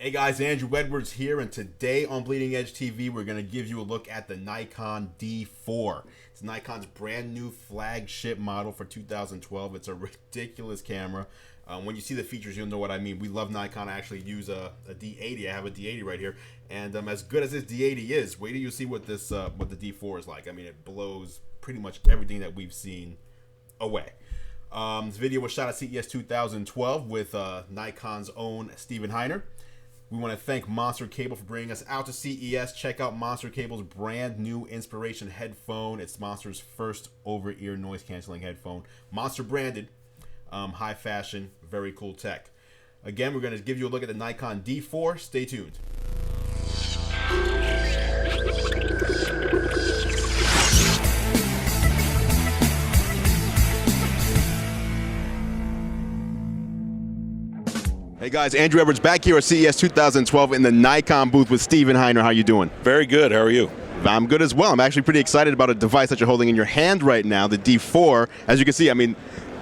Hey guys, Andru Edwards here, and today on Bleeding Edge TV, we're going to give you a look at the Nikon D4. It's Nikon's brand new flagship model for 2012. It's a ridiculous camera. When you see the features, you'll know what I mean. We love Nikon. I actually use a D80. I have a D80 right here, and as good as this D80 is, wait till you see what this what the D4 is like. I mean, it blows pretty much everything that we've seen away. This video was shot at CES 2012 with Nikon's own Stephen Heiner. We want to thank Monster Cable for bringing us out to CES. Check out Monster Cable's brand new Inspiration headphone. It's Monster's first over-ear noise canceling headphone. Monster branded, high fashion, very cool tech. Again, we're going to give you a look at the Nikon D4. Stay tuned. Hey guys, Andru Edwards back here at CES 2012 in the Nikon booth with Stephen Heiner. How you doing? Very good. How are you? I'm good as well. I'm actually pretty excited about a device that you're holding in your hand right now, the D4. As you can see, I mean,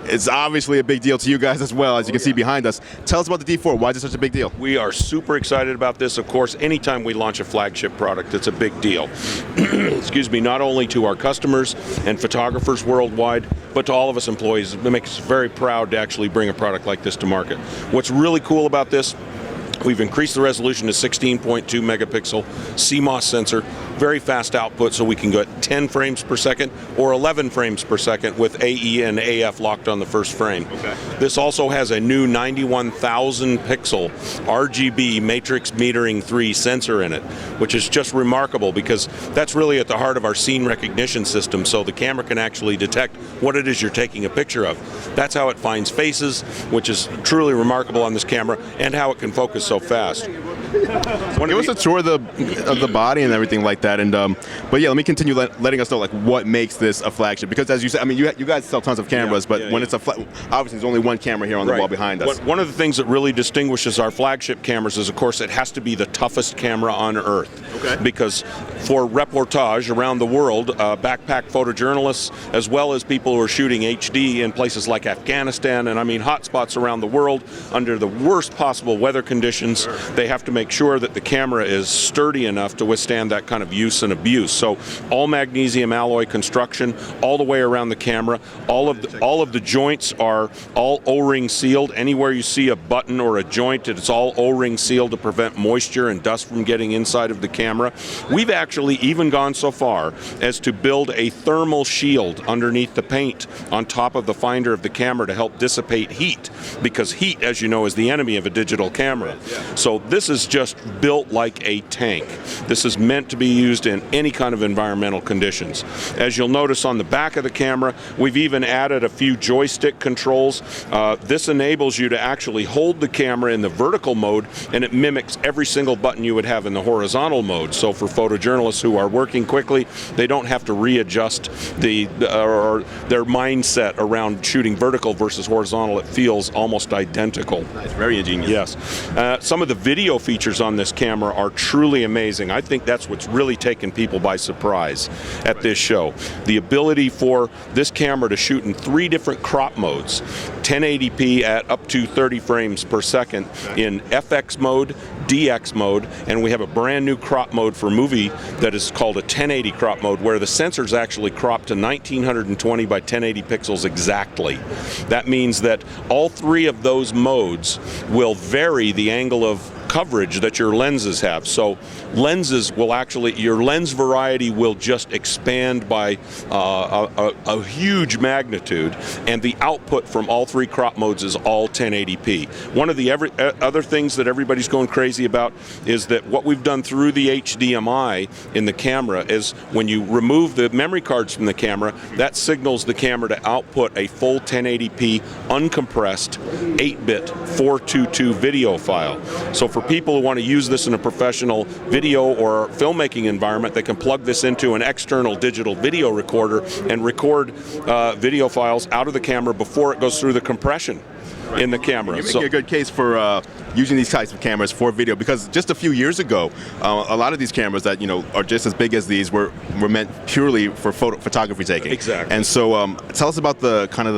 it's obviously a big deal to you guys as well, as you can see behind us. Tell us about the D4. Why is it such a big deal? We are super excited about this. Of course, anytime we launch a flagship product, it's a big deal. Excuse me, not only to our customers and photographers worldwide, but to all of us employees. It makes us very proud to actually bring a product like this to market. What's really cool about this, we've increased the resolution to 16.2 megapixel CMOS sensor, very fast output, so we can go at 10 frames per second or 11 frames per second with AE and AF locked on the first frame. Okay. This also has a new 91,000 pixel RGB matrix metering 3 sensor in it, which is just remarkable because that's really at the heart of our scene recognition system, so the camera can actually detect what it is you're taking a picture of. That's how it finds faces, which is truly remarkable on this camera, and how it can focus so fast. Give us a tour of the body and everything like that, and but yeah, let me continue letting us know like what makes this a flagship, because as you said, I mean, you guys sell tons of cameras, but when it's obviously there's only one camera here on the wall behind us. One of the things that really distinguishes our flagship cameras is, of course, it has to be the toughest camera on earth. Okay. Because for reportage around the world, backpack photojournalists, as well as people who are shooting HD in places like Afghanistan, and I mean hotspots around the world under the worst possible weather conditions, they have to make sure that the camera is sturdy enough to withstand that kind of use and abuse. So all magnesium alloy construction all the way around the camera. All of the joints are all O-ring sealed. Anywhere you see a button or a joint, it's all O-ring sealed to prevent moisture and dust from getting inside of the camera. We've actually even gone so far as to build a thermal shield underneath the paint on top of the finder of the camera to help dissipate heat, because heat, as you know, is the enemy of a digital camera. So this is just built like a tank. This is meant to be used in any kind of environmental conditions. As you'll notice on the back of the camera, we've even added a few joystick controls. This enables you to actually hold the camera in the vertical mode, and it mimics every single button you would have in the horizontal mode. So for photojournalists who are working quickly, they don't have to readjust or their mindset around shooting vertical versus horizontal. It feels almost identical. Nice, very ingenious. Yes. Some of the video features on this camera are truly amazing. I think that's what's really taken people by surprise at this show. The ability for this camera to shoot in 3 different crop modes, 1080p at up to 30 frames per second in FX mode, DX mode, and we have a brand new crop mode for movie that is called a 1080 crop mode, where the sensor's actually cropped to 1920 by 1080 pixels exactly. That means that all 3 of those modes will vary the angle of coverage that your lenses have. So lenses will actually, your lens variety will just expand by a huge magnitude, and the output from all 3 crop modes is all 1080p. One of the other things that everybody's going crazy about is that what we've done through the HDMI in the camera is when you remove the memory cards from the camera, that signals the camera to output a full 1080p uncompressed 8-bit 422 video file. So for people who want to use this in a professional video or filmmaking environment, they can plug this into an external digital video recorder and record video files out of the camera before it goes through the compression. in the camera. You're making a good case for using these types of cameras for video, because just a few years ago, a lot of these cameras that are just as big as these were meant purely for photography taking. Exactly. And so, tell us about the kind of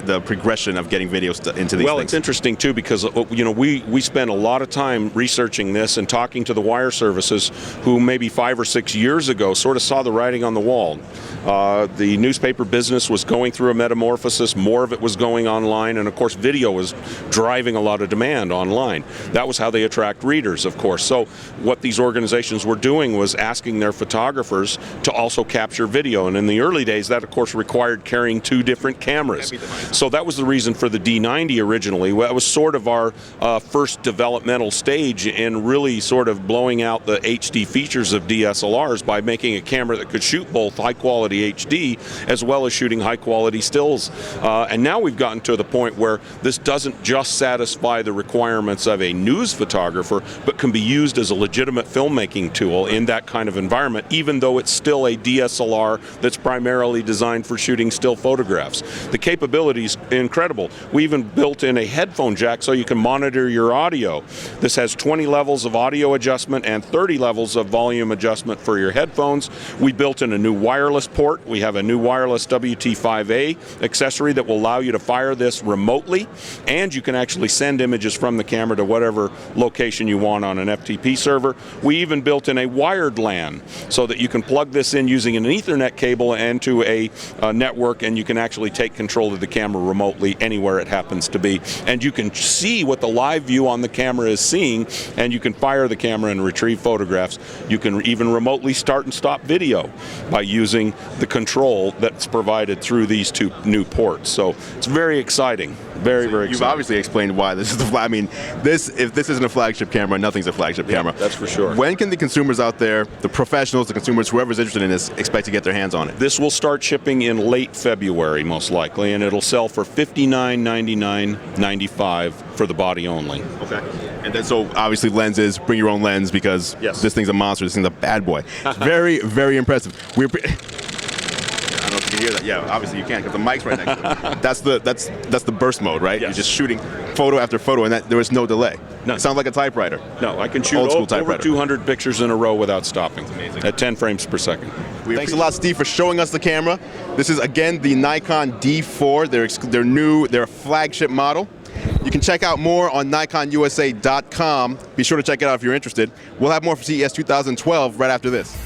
the progression of getting videos into these. Well, things. it's interesting too, because we spent a lot of time researching this and talking to the wire services who maybe 5 or 6 years ago sort of saw the writing on the wall. The newspaper business was going through a metamorphosis. More of it was going online, and of course video was driving a lot of demand online. That was how they attract readers, of course. So what these organizations were doing was asking their photographers to also capture video, and in the early days that of course required carrying 2 different cameras. So that was the reason for the D90 originally. That was sort of our first developmental stage in really sort of blowing out the HD features of DSLRs by making a camera that could shoot both high quality HD as well as shooting high quality stills. And now we've gotten to the point where this doesn't just satisfy the requirements of a news photographer, but can be used as a legitimate filmmaking tool in that kind of environment, even though it's still a DSLR that's primarily designed for shooting still photographs. The capability is incredible. We even built in a headphone jack so you can monitor your audio. This has 20 levels of audio adjustment and 30 levels of volume adjustment for your headphones. We built in a new wireless port. We have a new wireless WT5A accessory that will allow you to fire this remotely, and you can actually send images from the camera to whatever location you want on an FTP server. We even built in a wired LAN so that you can plug this in using an Ethernet cable into a network, and you can actually take control of the camera remotely anywhere it happens to be. And you can see what the live view on the camera is seeing, and you can fire the camera and retrieve photographs. You can even remotely start and stop video by using the control that's provided through these 2 new ports. So it's very exciting. Very exciting. You've obviously explained why this is the I mean, if this isn't a flagship camera, nothing's a flagship camera. That's for sure. When can the consumers out there, the professionals, the consumers, whoever's interested in this, expect to get their hands on it? This will start shipping in late February, most likely, and it'll sell for $59.99, $95 for the body only. Okay. And then, so obviously lenses, bring your own lens, because this thing's a monster, this thing's a bad boy. It's very, very impressive. I don't know if you can hear that. Yeah, obviously you can, because the mic's right next to it. That's the burst mode, right? Yes. You're just shooting photo after photo, and there was no delay. None. It sounds like a typewriter. No, I can shoot over 200 pictures in a row without stopping. That's amazing. At 10 frames per second. Thanks a lot, Steve, for showing us the camera. This is, again, the Nikon D4. They're new. They're a flagship model. You can check out more on NikonUSA.com. Be sure to check it out if you're interested. We'll have more for CES 2012 right after this.